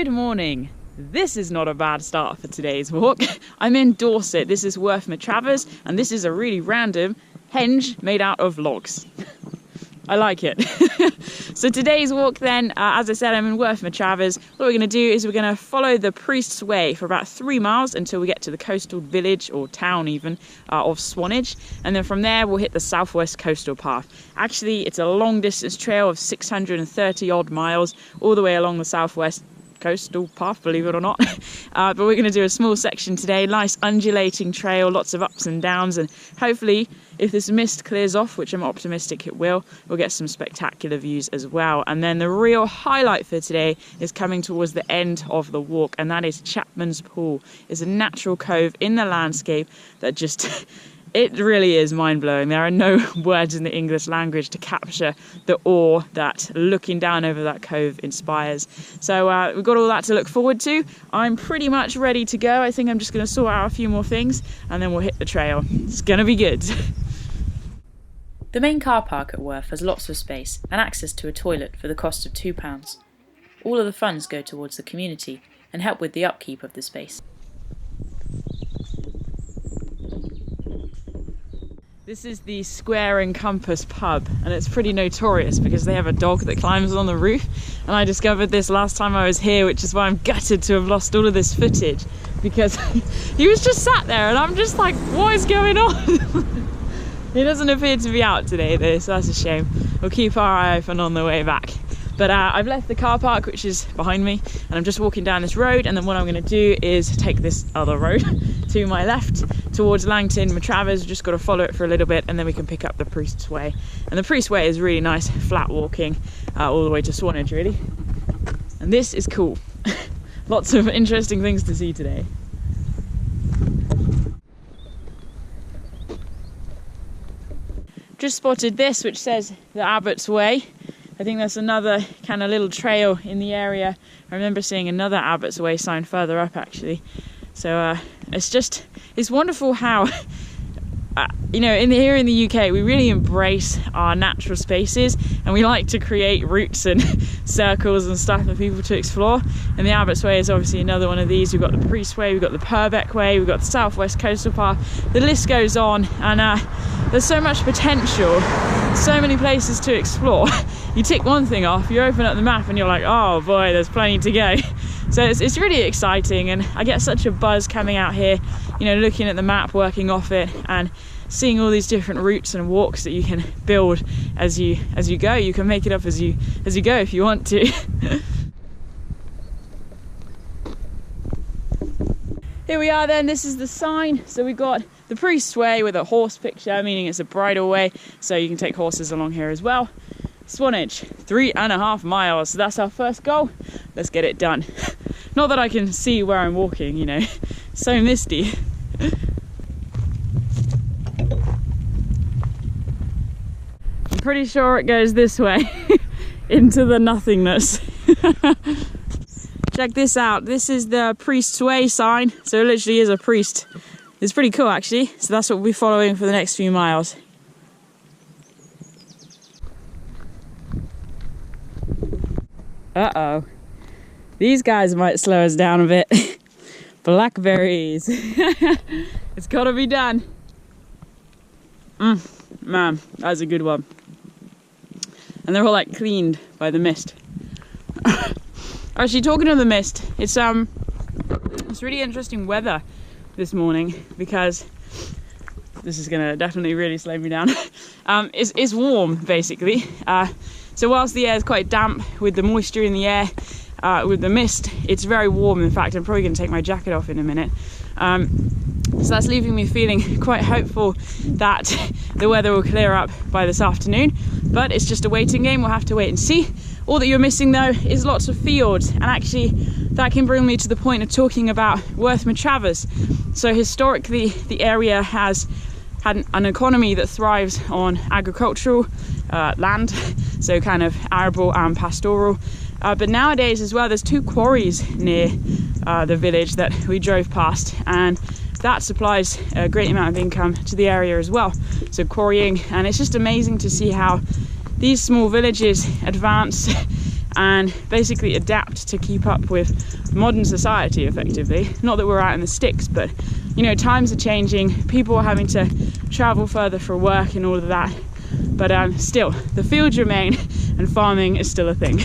Good morning. This is not a bad start for today's walk. I'm in Dorset. This is Worth Matravers, and this is a really random henge made out of logs. I like it. So today's walk then, as I said, I'm in Worth Matravers. What we're going to do is we're going to follow the Priest's Way for about 3 miles until we get to the coastal village, or town even, of Swanage. And then from there we'll hit the southwest coastal path. Actually, it's a long distance trail of 630 odd miles all the way along the southwest coastal path, believe it or not. But we're going to do a small section today, nice undulating trail, lots of ups and downs, and hopefully if this mist clears off, which I'm optimistic it will, we'll get some spectacular views as well. And then the real highlight for today is coming towards the end of the walk, and that is Chapman's Pool. It's a natural cove in the landscape that just it really is mind-blowing. There are no words in the English language to capture the awe that looking down over that cove inspires. So we've got all that to look forward to. I'm pretty much ready to go. I think I'm just going to sort out a few more things and then we'll hit the trail. It's going to be good. The main car park at Worth has lots of space and access to a toilet for the cost of £2. All of the funds go towards the community and help with the upkeep of the space. This is the Square and Compass pub, and it's pretty notorious because they have a dog that climbs on the roof, and I discovered this last time I was here, which is why I'm gutted to have lost all of this footage, because he was just sat there and I'm just like, what is going on? He doesn't appear to be out today though, so that's a shame. We'll keep our eye open on the way back. But I've left the car park, which is behind me, and I'm just walking down this road, and then what I'm going to do is take this other road to my left towards Langton Matravers. Just got to follow it for a little bit and then we can pick up the Priest's Way. And the Priest's Way is really nice, flat walking all the way to Swanage really. And this is cool. Lots of interesting things to see today. Just spotted this, which says the Abbott's Way. I think that's another kind of little trail in the area. I remember seeing another Abbott's Way sign further up actually. So it's wonderful how, you know, here in the UK, we really embrace our natural spaces and we like to create routes and circles and stuff for people to explore. And the Abbott's Way is obviously another one of these. We've got the Priest's Way, we've got the Purbeck Way, we've got the Southwest Coastal Path. The list goes on, and there's so much potential, so many places to explore. You tick one thing off, you open up the map and you're like, oh boy, there's plenty to go. So it's really exciting, and I get such a buzz coming out here, you know, looking at the map, working off it, and seeing all these different routes and walks that you can build as you go. You can make it up as you go if you want to. Here we are then, this is the sign. So we've got the Priest's Way with a horse picture, meaning it's a bridle way, so you can take horses along here as well. Swanage, 3.5 miles, so that's our first goal. Let's get it done. Not that I can see where I'm walking, you know, so misty. I'm pretty sure it goes this way, into the nothingness. Check this out, this is the Priest's Way sign, so it literally is a priest. It's pretty cool actually, so that's what we'll be following for the next few miles. Uh-oh. These guys might slow us down a bit. Blackberries. It's gotta be done. Man, that's a good one. And they're all like cleaned by the mist. Actually, talking of the mist, it's really interesting weather this morning, because this is gonna definitely really slow me down. It's warm basically. So whilst the air is quite damp with the moisture in the air, with the mist, it's very warm. In fact, I'm probably going to take my jacket off in a minute. So that's leaving me feeling quite hopeful that the weather will clear up by this afternoon. But it's just a waiting game, we'll have to wait and see. All that you're missing though is lots of fields, and actually that can bring me to the point of talking about Worth Matravers. So historically the area has had an economy that thrives on agricultural land, so kind of arable and pastoral. But nowadays as well, there's 2 quarries near the village that we drove past, and that supplies a great amount of income to the area as well. So quarrying, and it's just amazing to see how these small villages advance and basically adapt to keep up with modern society effectively. Not that we're out in the sticks, but you know, times are changing, people are having to travel further for work and all of that, but still the fields remain and farming is still a thing,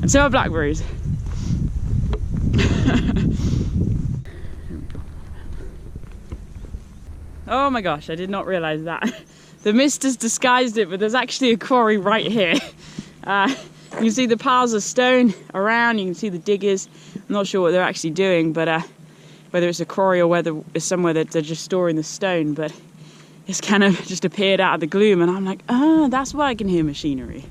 and so are blackberries. Oh my gosh, I did not realise that. The mist has disguised it, but there's actually a quarry right here. You can see the piles of stone around, you can see the diggers. I'm not sure what they're actually doing, but whether it's a quarry or whether it's somewhere that they're just storing the stone, but it's kind of just appeared out of the gloom, and I'm like, oh, that's why I can hear machinery.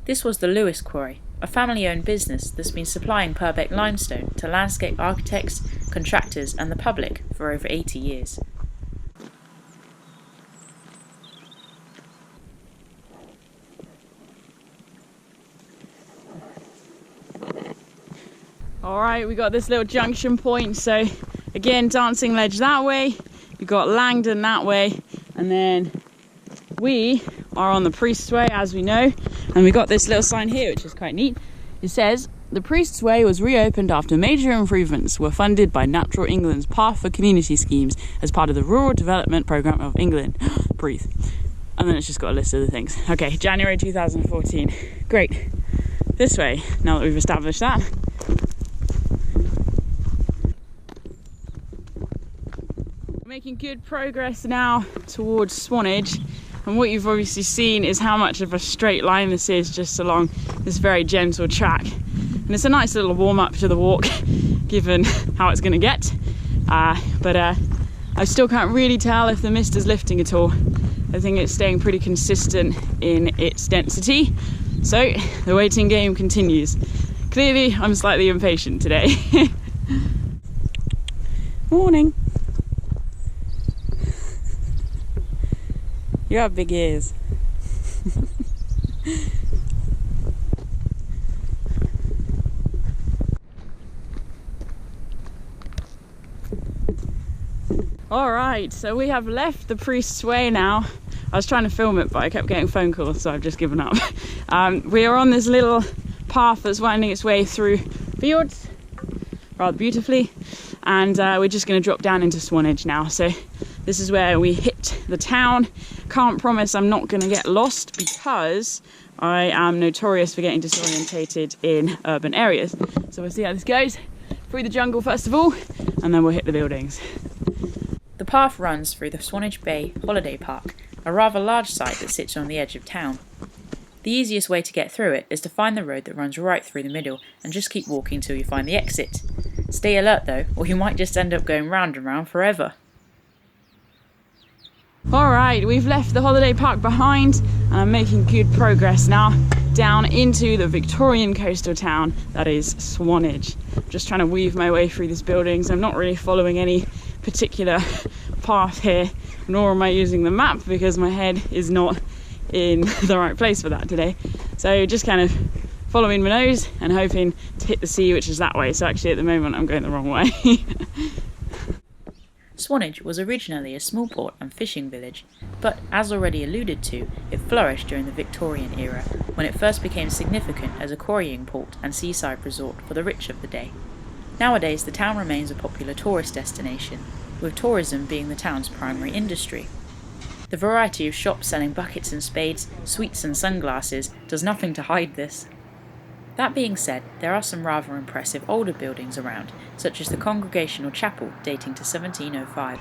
This was the Lewis Quarry, a family-owned business that's been supplying Purbeck limestone to landscape architects, contractors and the public for over 80 years. Alright, we got this little junction point, so again, Dancing Ledge that way, we've got Langdon that way, and then we are on the Priest's Way, as we know, and we got this little sign here, which is quite neat. It says, "The Priest's Way was reopened after major improvements were funded by Natural England's Path for Community schemes as part of the Rural Development Programme of England." Breathe. And then it's just got a list of the things. Okay, January 2014. Great. This way, now that we've established that. Making good progress now towards Swanage, and what you've obviously seen is how much of a straight line this is just along this very gentle track, and it's a nice little warm-up to the walk given how it's going to get, but I still can't really tell if the mist is lifting at all. I think it's staying pretty consistent in its density, so the waiting game continues. Clearly I'm slightly impatient today. Morning. You have big ears. Alright, so we have left the Priest's Way now. I was trying to film it, but I kept getting phone calls, so I've just given up. We are on this little path that's winding its way through fields, rather beautifully, and we're just going to drop down into Swanage now. So this is where we hit the town. Can't promise I'm not going to get lost because I am notorious for getting disorientated in urban areas. So we'll see how this goes. Through the jungle first of all, and then we'll hit the buildings. The path runs through the Swanage Bay Holiday Park, a rather large site that sits on the edge of town. The easiest way to get through it is to find the road that runs right through the middle and just keep walking till you find the exit. Stay alert though, or you might just end up going round and round forever. Alright, we've left the holiday park behind and I'm making good progress now down into the Victorian coastal town that is Swanage. Just trying to weave my way through these buildings. I'm not really following any particular path here, nor am I using the map because my head is not in the right place for that today. So just kind of following my nose and hoping to hit the sea, which is that way. So actually at the moment I'm going the wrong way. Swanage was originally a small port and fishing village, but as already alluded to, it flourished during the Victorian era, when it first became significant as a quarrying port and seaside resort for the rich of the day. Nowadays the town remains a popular tourist destination, with tourism being the town's primary industry. The variety of shops selling buckets and spades, sweets and sunglasses does nothing to hide this. That being said, there are some rather impressive older buildings around, such as the Congregational Chapel dating to 1705.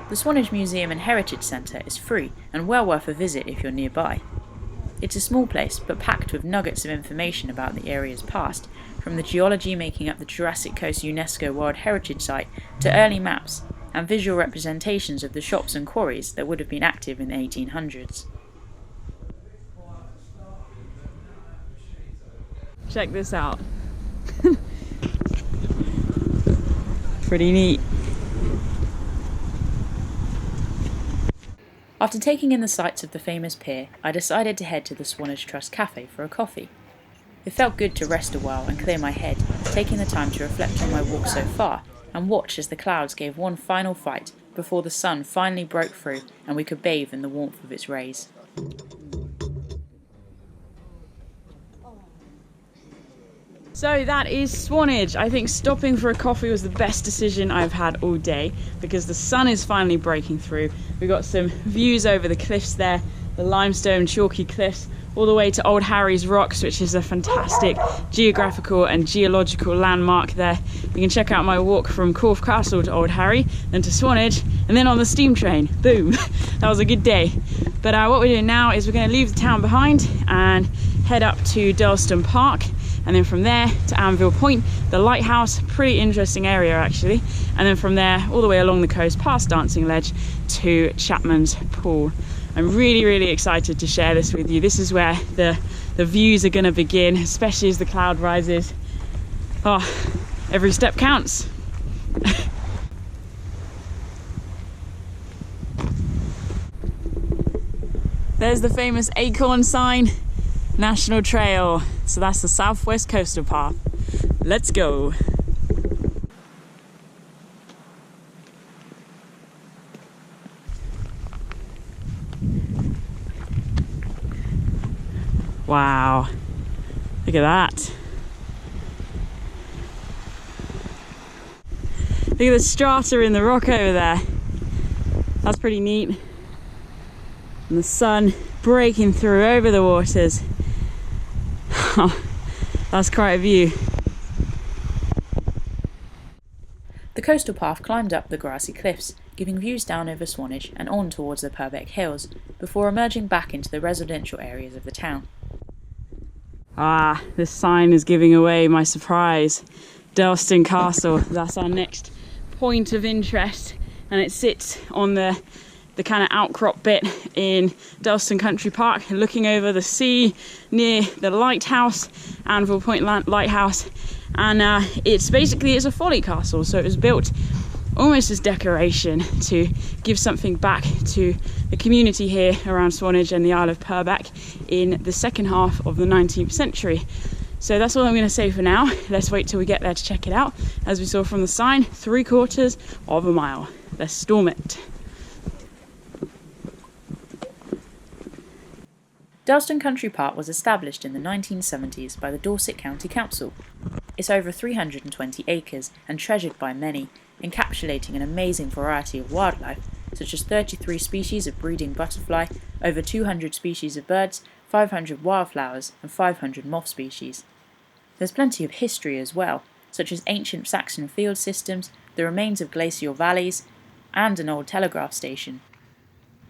The Swanage Museum and Heritage Centre is free and well worth a visit if you're nearby. It's a small place, but packed with nuggets of information about the area's past, from the geology making up the Jurassic Coast UNESCO World Heritage Site to early maps and visual representations of the shops and quarries that would have been active in the 1800s. Check this out. Pretty neat. After taking in the sights of the famous pier, I decided to head to the Swanage Trust Cafe for a coffee. It felt good to rest a while and clear my head, taking the time to reflect on my walk so far and watch as the clouds gave one final fight before the sun finally broke through and we could bathe in the warmth of its rays. So that is Swanage. I think stopping for a coffee was the best decision I've had all day because the sun is finally breaking through. We've got some views over the cliffs there, the limestone chalky cliffs, all the way to Old Harry's Rocks, which is a fantastic geographical and geological landmark there. You can check out my walk from Corfe Castle to Old Harry, then to Swanage, and then on the steam train. Boom! That was a good day. But what we're doing now is we're going to leave the town behind and head up to Durlston Park, and then from there to Anvil Point, the Lighthouse, pretty interesting area actually, and then from there all the way along the coast past Dancing Ledge to Chapman's Pool. I'm really excited to share this with you. This is where the views are going to begin, especially as the cloud rises. Oh, every step counts. There's the famous acorn sign, National Trail. So that's the Southwest Coastal Path. Let's go. Wow, look at that. Look at the strata in the rock over there. That's pretty neat. And the sun breaking through over the waters. That's quite a view. The coastal path climbed up the grassy cliffs, giving views down over Swanage and on towards the Purbeck Hills, before emerging back into the residential areas of the town. Ah, this sign is giving away my surprise. Dalston Castle, that's our next point of interest, and it sits on the kind of outcrop bit in Dalston Country Park, looking over the sea near the Lighthouse, Anvil Point Lighthouse, and it's a folly castle, so it was built almost as decoration to give something back to the community here around Swanage and the Isle of Purbeck in the second half of the 19th century. So that's all I'm going to say for now. Let's wait till we get there to check it out. As we saw from the sign, 3/4 of a mile. Let's storm it. Dalston Country Park was established in the 1970s by the Dorset County Council. It's over 320 acres and treasured by many, encapsulating an amazing variety of wildlife, such as 33 species of breeding butterfly, over 200 species of birds, 500 wildflowers, and 500 moth species. There's plenty of history as well, such as ancient Saxon field systems, the remains of glacial valleys, and an old telegraph station.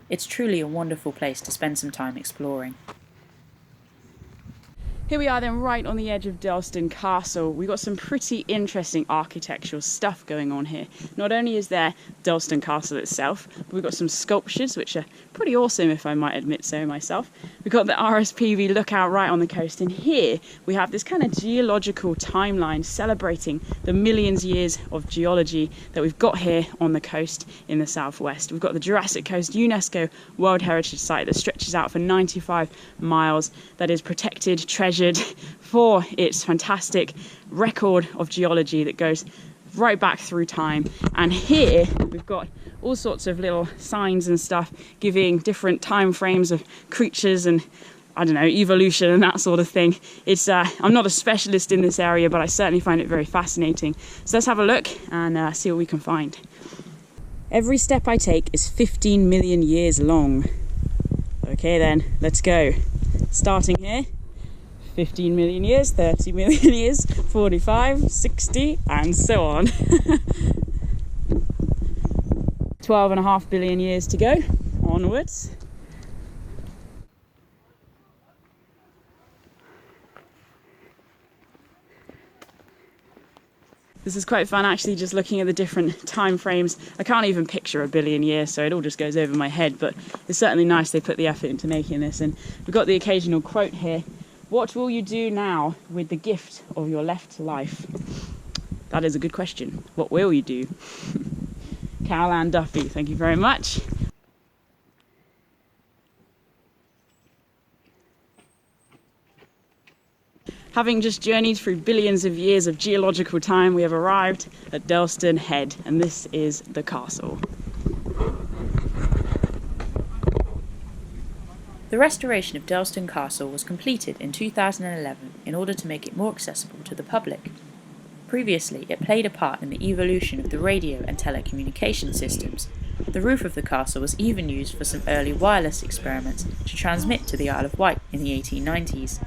It's truly a wonderful place to spend some time exploring. Here we are then right on the edge of Dalston Castle. We've got some pretty interesting architectural stuff going on here. Not only is there Dalston Castle itself, but we've got some sculptures which are pretty awesome, if I might admit so myself. We've got the RSPB lookout right on the coast, and here we have this kind of geological timeline celebrating the millions years of geology that we've got here on the coast in the southwest. We've got the Jurassic Coast UNESCO World Heritage Site that stretches out for 95 miles, that is protected, treasured for its fantastic record of geology that goes right back through time. And here we've got all sorts of little signs and stuff giving different time frames of creatures and, I don't know, evolution and that sort of thing. It's I'm not a specialist in this area, but I certainly find it very fascinating. So let's have a look and see what we can find. Every step I take is 15 million years long. Okay then, let's go. Starting here, 15 million years, 30 million years, 45, 60, and so on. 12.5 billion years to go, onwards. This is quite fun actually, just looking at the different time frames. I can't even picture a billion years, so it all just goes over my head, but it's certainly nice they put the effort into making this. And we've got the occasional quote here: "What will you do now with the gift of your left life?" That is a good question. What will you do? Cal Ann Duffy, thank you very much. Having just journeyed through billions of years of geological time, we have arrived at Dalston Head, and this is the castle. The The restoration of Dalston Castle was completed in 2011 in order to make it more accessible to the public. Previously, it played a part in the evolution of the radio and telecommunication systems. The roof of the castle was even used for some early wireless experiments to transmit to the Isle of Wight in the 1890s.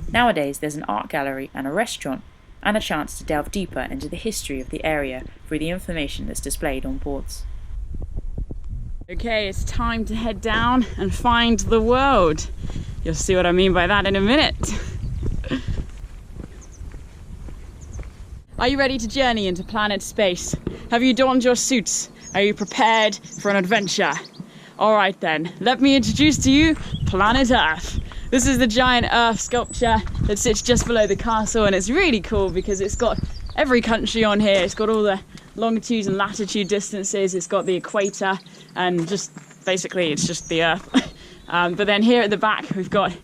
Nowadays, there's an art gallery and a restaurant, and a chance to delve deeper into the history of the area through the information that's displayed on boards. Okay, it's time to head down and find the world. You'll see what I mean by that in a minute. Are you ready to journey into planet space? Have you donned your suits? Are you prepared for an adventure? Alright then, let me introduce to you Planet Earth. This is the giant Earth sculpture that sits just below the castle, and it's really cool because it's got every country on here. It's got all the longitude and latitude distances, it's got the equator, and just basically it's just the Earth. But then here at the back we've got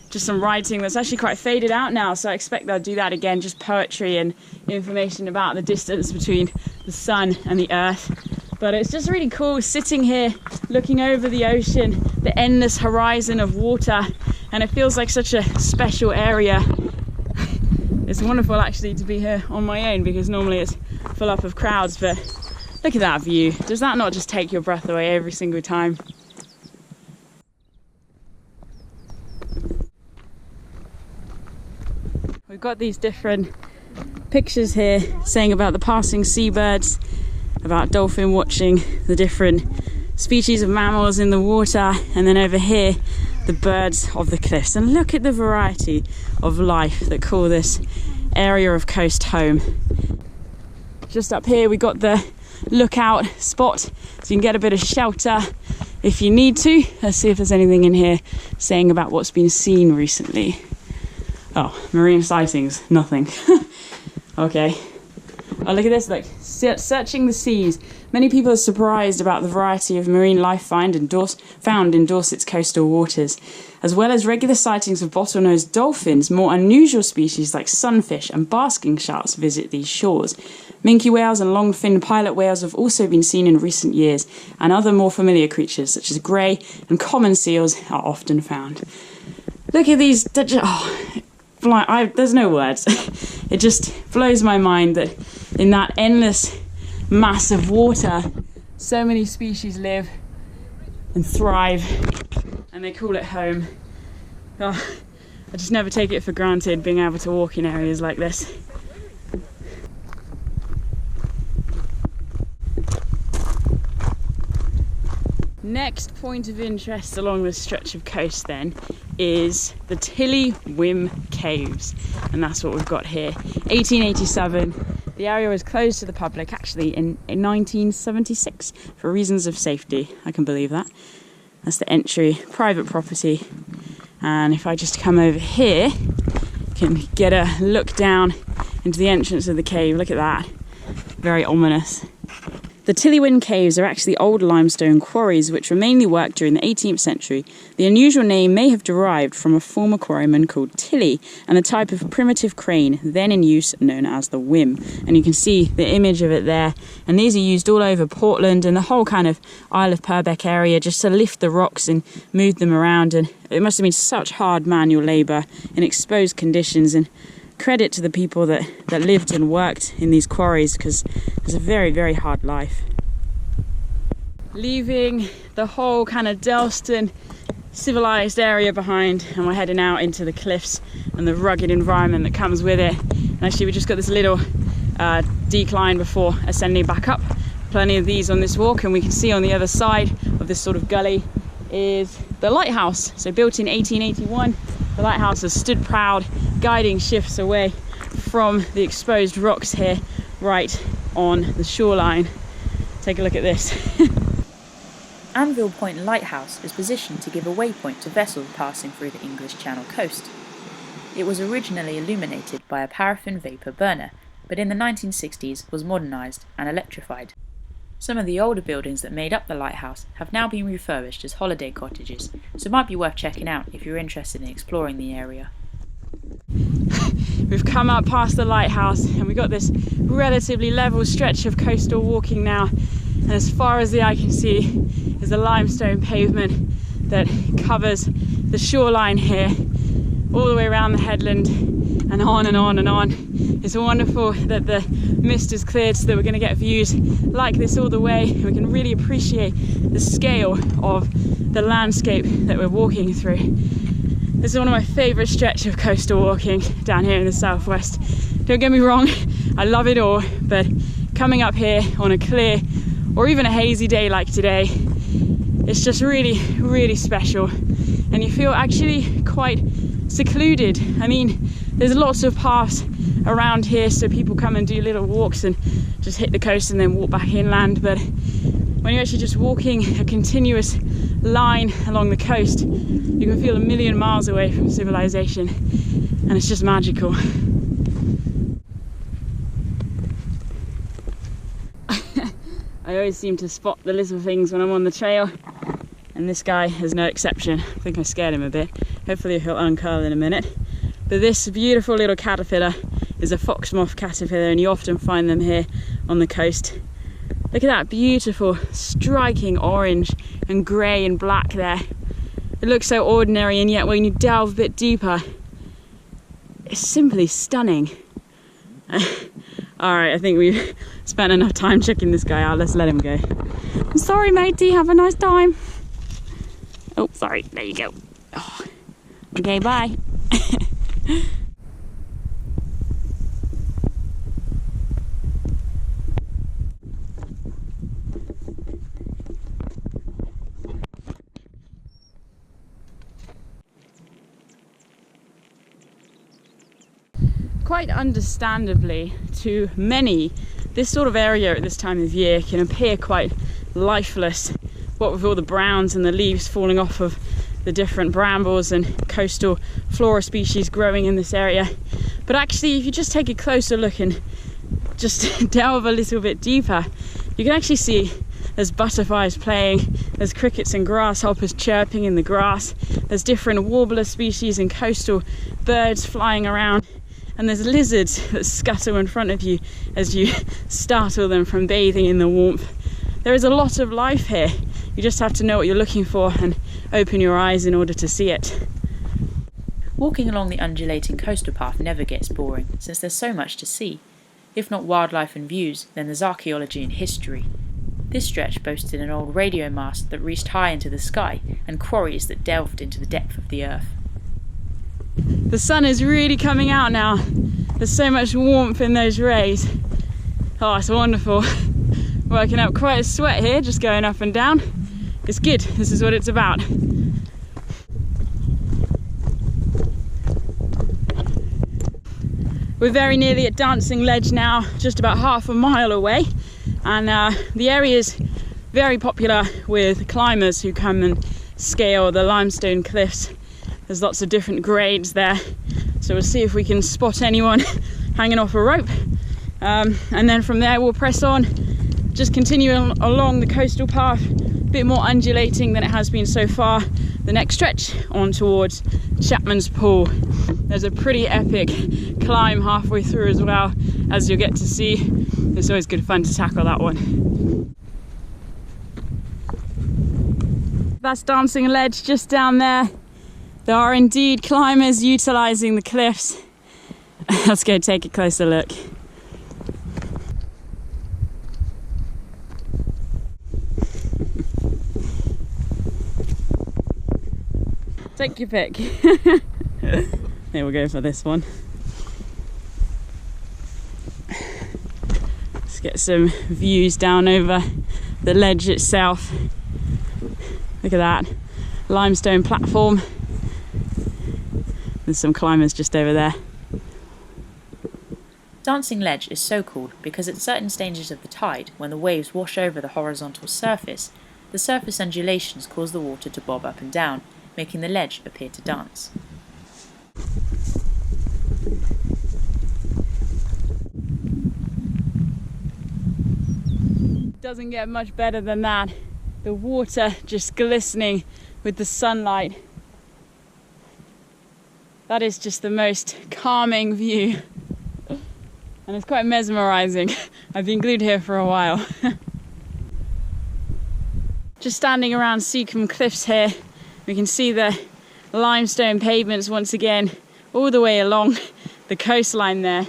just some writing that's actually quite faded out now, so I expect they'll do that again, just poetry and information about the distance between the sun and the Earth. But it's just really cool sitting here looking over the ocean, the endless horizon of water, and it feels like such a special area. It's wonderful actually to be here on my own because normally it's full up of crowds, but look at that view. Does that not just take your breath away every single time? We've got these different pictures here saying about the passing seabirds, about dolphin watching, the different species of mammals in the water, and then over here the birds of the cliffs. And look at the variety of life that call this area of coast home. Just up here we got the lookout spot, so you can get a bit of shelter if you need to. Let's see if there's anything in here saying about what's been seen recently. Oh, marine sightings, nothing. Okay. Oh, look at this, like, searching the seas. Many people are surprised about the variety of marine life found in Dorset's coastal waters. As well as regular sightings of bottlenose dolphins, more unusual species like sunfish and basking sharks visit these shores. Minke whales and long-finned pilot whales have also been seen in recent years, and other more familiar creatures such as grey and common seals are often found. Look at these... there's no words. It just blows my mind that in that endless mass of water, so many species live and thrive, and they call it home. Oh, I just never take it for granted being able to walk in areas like this. Next point of interest along this stretch of coast then is the Whim Caves, and that's what we've got here. 1887. The area was closed to the public actually in 1976 for reasons of safety. I can believe that. That's the entry, private property. And if I just come over here, you can get a look down into the entrance of the cave. Look at that. Very ominous. The Whim Caves are actually old limestone quarries which were mainly worked during the 18th century. The unusual name may have derived from a former quarryman called Tilly and a type of primitive crane then in use known as the Whim. And you can see the image of it there. And these are used all over Portland and the whole kind of Isle of Purbeck area just to lift the rocks and move them around. And it must have been such hard manual labour in exposed conditions, and credit to the people that lived and worked in these quarries because it's a very, very hard life. Leaving the whole kind of Dalston civilised area behind, and we're heading out into the cliffs and the rugged environment that comes with it. And actually we just got this little decline before ascending back up. Plenty of these on this walk, and we can see on the other side of this sort of gully is the Lighthouse. So built in 1881, the Lighthouse has stood proud, guiding ships away from the exposed rocks here, right on the shoreline. Take a look at this. Anvil Point Lighthouse is positioned to give a waypoint to vessels passing through the English Channel coast. It was originally illuminated by a paraffin vapour burner, but in the 1960s was modernised and electrified. Some of the older buildings that made up the lighthouse have now been refurbished as holiday cottages, so it might be worth checking out if you're interested in exploring the area. We've come up past the lighthouse and we've got this relatively level stretch of coastal walking now, and as far as the eye can see is the limestone pavement that covers the shoreline here, all the way around the headland and on and on and on. It's wonderful that the mist is cleared so that we're going to get views like this all the way. We can really appreciate the scale of the landscape that we're walking through. This is one of my favourite stretches of coastal walking down here in the southwest. Don't get me wrong, I love it all, but coming up here on a clear or even a hazy day like today, it's just really, really special. And you feel actually quite secluded. I mean, there's lots of paths around here, so people come and do little walks and just hit the coast and then walk back inland. But when you're actually just walking a continuous line along the coast, you can feel a million miles away from civilization, and it's just magical. I always seem to spot the little things when I'm on the trail, and this guy is no exception. I think I scared him a bit. Hopefully he'll uncurl in a minute. But this beautiful little caterpillar is a fox moth caterpillar, and you often find them here on the coast. Look at that beautiful striking orange and grey and black there. It looks so ordinary, and yet when you delve a bit deeper, it's simply stunning. Alright, I think we've spent enough time checking this guy out. Let's let him go. I'm sorry, matey. Have a nice time. Oh, sorry. There you go. Oh. Okay, bye. Quite understandably to many, this sort of area at this time of year can appear quite lifeless, what with all the browns and the leaves falling off of the different brambles and coastal flora species growing in this area. But actually, if you just take a closer look and just delve a little bit deeper, you can actually see there's butterflies playing, there's crickets and grasshoppers chirping in the grass, there's different warbler species and coastal birds flying around, and there's lizards that scuttle in front of you as you startle them from bathing in the warmth. There is a lot of life here. You just have to know what you're looking for and open your eyes in order to see it. Walking along the undulating coastal path never gets boring, since there's so much to see. If not wildlife and views, then there's archaeology and history. This stretch boasted an old radio mast that reached high into the sky, and quarries that delved into the depth of the earth. The sun is really coming out now. There's so much warmth in those rays. Oh, it's wonderful. Working up quite a sweat here, just going up and down. It's good, this is what it's about. We're very nearly at Dancing Ledge now, just about half a mile away. And the area is very popular with climbers who come and scale the limestone cliffs. There's lots of different grades there, so we'll see if we can spot anyone hanging off a rope, and then from there we'll press on, just continue along the coastal path, a bit more undulating than it has been so far. The next stretch on towards Chapman's Pool. There's a pretty epic climb halfway through as well, as you'll get to see. It's always good fun to tackle that one. That's Dancing Ledge just down there. There are indeed climbers utilising the cliffs. Let's go take a closer look. Take your pick. Here we'll go for this one. Let's get some views down over the ledge itself. Look at that limestone platform. There's some climbers just over there. Dancing Ledge is so called because at certain stages of the tide, when the waves wash over the horizontal surface, the surface undulations cause the water to bob up and down, making the ledge appear to dance. Doesn't get much better than that. The water just glistening with the sunlight. That is just the most calming view. And it's quite mesmerising. I've been glued here for a while. Just standing around Seacombe Cliffs here, We can see the limestone pavements once again all the way along the coastline there.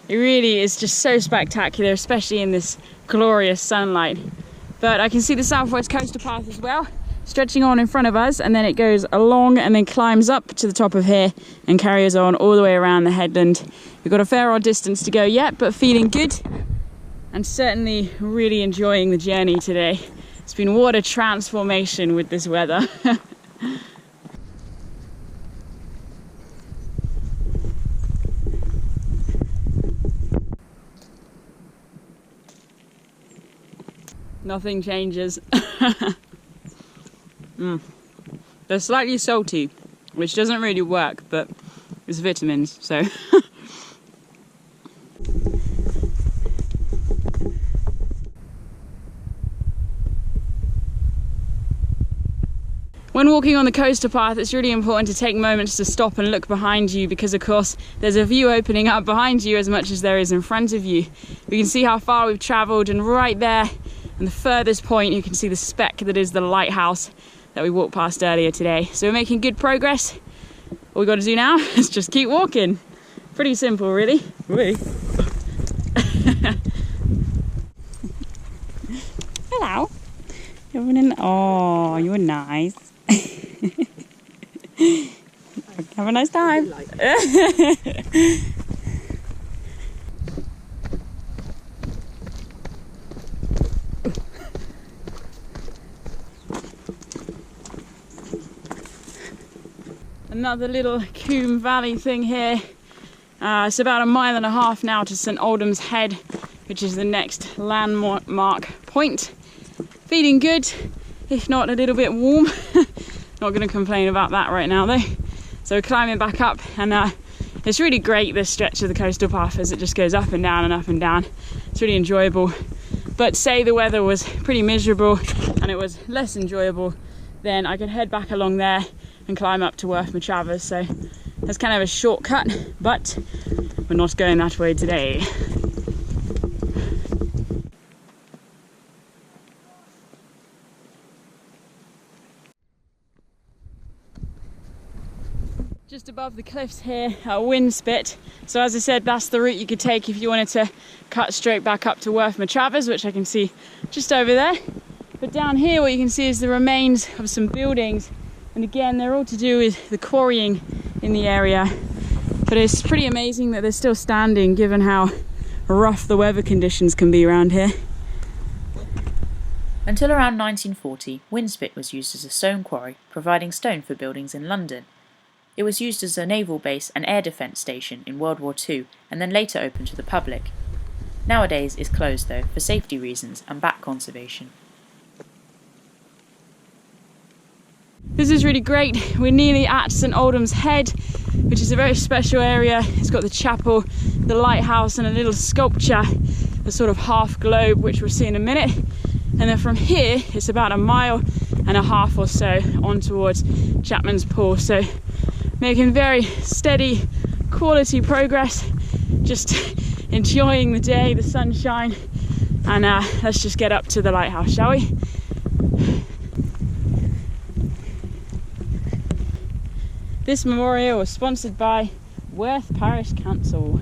It really is just so spectacular, especially in this glorious sunlight. But I can see the southwest coastal path as well, stretching on in front of us, and then it goes along and then climbs up to the top of here and carries on all the way around the headland. We've got a fair old distance to go yet, but feeling good and certainly really enjoying the journey today. It's been what a transformation with this weather. Nothing changes. They're slightly salty, which doesn't really work, but it's vitamins, so. When walking on the coastal path, it's really important to take moments to stop and look behind you, because of course there's a view opening up behind you as much as there is in front of you. We can see how far we've travelled, and right there in the furthest point you can see the speck that is the lighthouse that we walked past earlier today. So we're making good progress. All we've got to do now is just keep walking. Pretty simple, really. Hello. Oh, you're nice. Have a nice time. Another little Coombe Valley thing here. It's about 1.5 miles now to St Aldham's Head, which is the next landmark point. Feeling good, if not a little bit warm. Not going to complain about that right now though. So we're climbing back up, and it's really great, this stretch of the coastal path, as it just goes up and down and up and down. It's really enjoyable. But say the weather was pretty miserable and it was less enjoyable, then I could head back along there and climb up to Worth Matravers. So that's kind of a shortcut, but we're not going that way today. Just above the cliffs here at Whim. So as I said, that's the route you could take if you wanted to cut straight back up to Worth Matravers, which I can see just over there. But down here what you can see is the remains of some buildings, and again they're all to do with the quarrying in the area. But it's pretty amazing that they're still standing given how rough the weather conditions can be around here. Until around 1940, Winspit was used as a stone quarry, providing stone for buildings in London. It was used as a naval base and air defence station in World War II, and then later opened to the public. Nowadays it's closed though, for safety reasons and bat conservation. This is really great. We're nearly at St Aldham's Head, which is a very special area. It's got the chapel, the lighthouse, and a little sculpture, a sort of half globe, which we'll see in a minute. And then from here it's about 1.5 miles or so on towards Chapman's Pool. So making very steady quality progress, just enjoying the day, the sunshine, and let's just get up to the lighthouse, shall we? This memorial was sponsored by Worth Parish Council,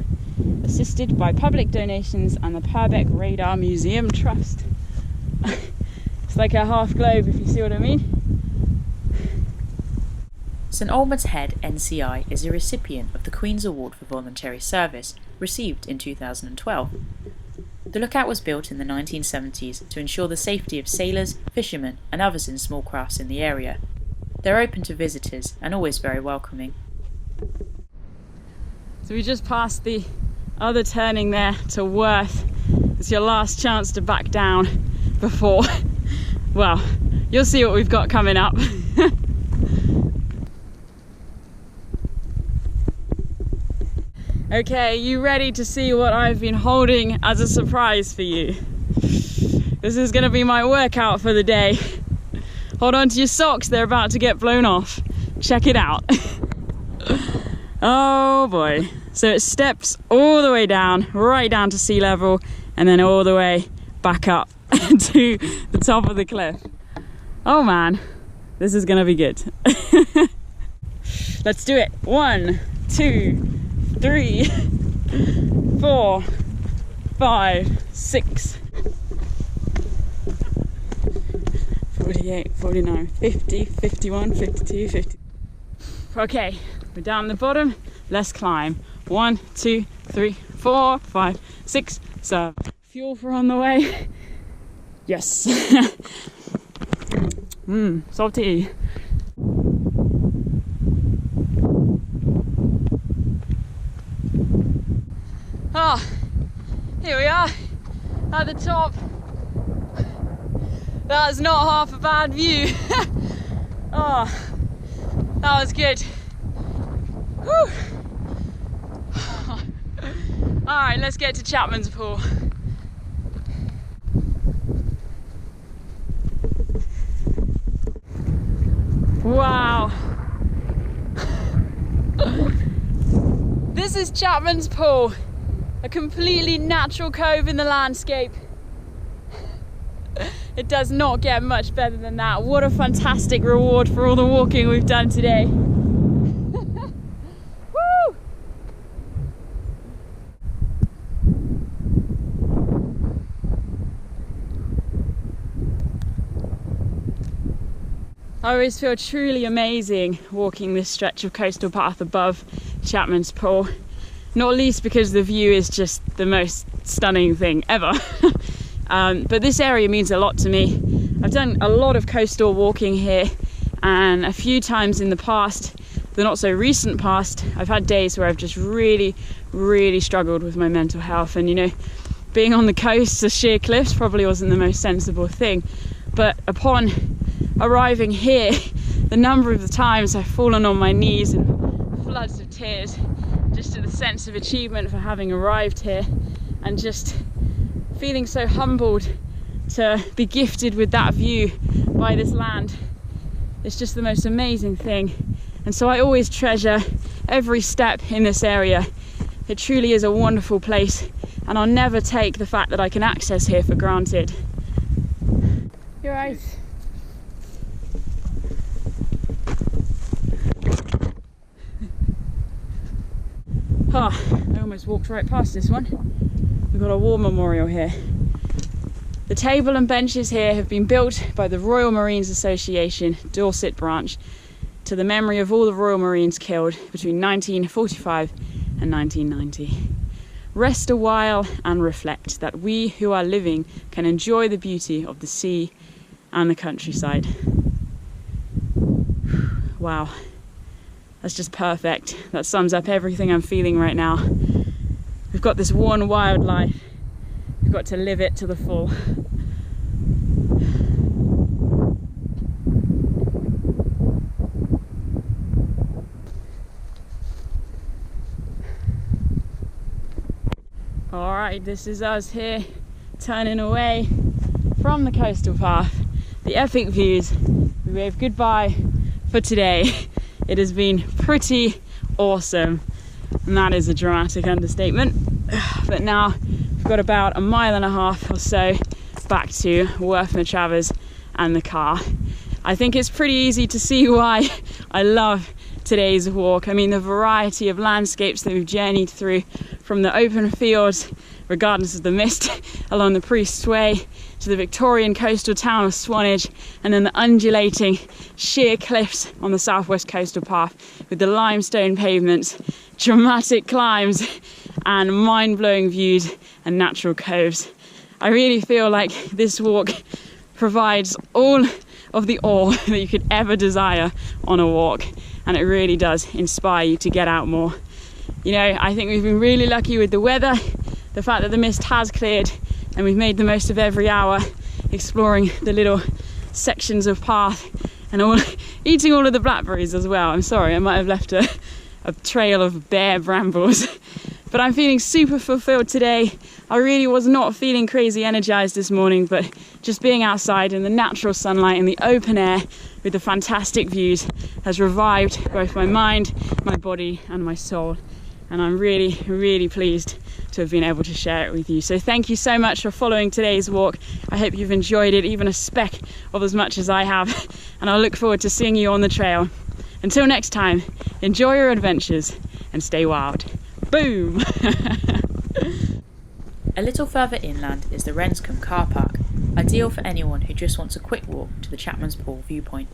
assisted by public donations and the Purbeck Radar Museum Trust. It's like a half globe, if you see what I mean. St Aldham's Head NCI is a recipient of the Queen's Award for Voluntary Service, received in 2012. The lookout was built in the 1970s to ensure the safety of sailors, fishermen and others in small crafts in the area. They're open to visitors and always very welcoming. So we just passed the other turning there to Worth. It's your last chance to back down before, well, you'll see what we've got coming up. Okay, you ready to see what I've been holding as a surprise for you? This is going to be my workout for the day. Hold on to your socks, they're about to get blown off. Check it out. Oh boy. So it steps all the way down, right down to sea level, and then all the way back up to the top of the cliff. Oh man, This is gonna be good. Let's do it. 1, 2, 3, 4, 5, 6, 48, 49, 50, 51, 52, 50. Okay, we're down the bottom. Let's climb. 1, 2, 3, 4, 5, 6, 7. Fuel for on the way. Yes. Salty. Ah, here we are at the top. That's not half a bad view. Oh, that was good. Whew. All right, let's get to Chapman's pool. Wow. This is Chapman's pool, a completely natural cove in the landscape. It does not get much better than that. What a fantastic reward for all the walking we've done today. Woo! I always feel truly amazing walking this stretch of coastal path above Chapman's pool. Not least because the view is just the most stunning thing ever. But this area means a lot to me. I've done a lot of coastal walking here, and a few times in the past, the not so recent past, I've had days where I've just really struggled with my mental health. And you know, being on the coast, the sheer cliffs probably wasn't the most sensible thing. But upon arriving here, the number of the times I've fallen on my knees and floods of tears, just to the sense of achievement for having arrived here, and just feeling so humbled to be gifted with that view by this land. It's just the most amazing thing. And so I always treasure every step in this area. It truly is a wonderful place, and I'll never take the fact that I can access here for granted. You're right. Oh, I almost walked right past this one. We've got a war memorial here. The table and benches here have been built by the Royal Marines Association, Dorset branch, to the memory of all the Royal Marines killed between 1945 and 1990. Rest a while and reflect that we who are living can enjoy the beauty of the sea and the countryside. Wow. That's just perfect. That sums up everything I'm feeling right now. We've got this one wildlife. We've got to live it to the full. All right, this is us here, turning away from the coastal path. The epic views. We wave goodbye for today. It has been pretty awesome, and that is a dramatic understatement. But now we've got about a mile and a half or so back to Worth Matravers and the car. I think it's pretty easy to see why I love today's walk. I mean, the variety of landscapes that we've journeyed through, from the open fields, regardless of the mist, along the Priest's Way, to the Victorian coastal town of Swanage, and then the undulating sheer cliffs on the southwest coastal path with the limestone pavements, dramatic climbs and mind-blowing views and natural coves. I really feel like this walk provides all of the awe that you could ever desire on a walk, and it really does inspire you to get out more. You know, I think we've been really lucky with the weather, the fact that the mist has cleared, and we've made the most of every hour exploring the little sections of path and eating all of the blackberries as well. I'm sorry, I might have left a trail of bare brambles. But I'm feeling super fulfilled today. I really was not feeling crazy energized this morning, but just being outside in the natural sunlight in the open air with the fantastic views has revived both my mind, my body and my soul. and I'm really, really pleased to have been able to share it with you. So thank you so much for following today's walk. I hope you've enjoyed it, even a speck of as much as I have, and I look forward to seeing you on the trail. Until next time, enjoy your adventures and stay wild. Boom! A little further inland is the Renscombe car park, ideal for anyone who just wants a quick walk to the Chapman's Pool viewpoint.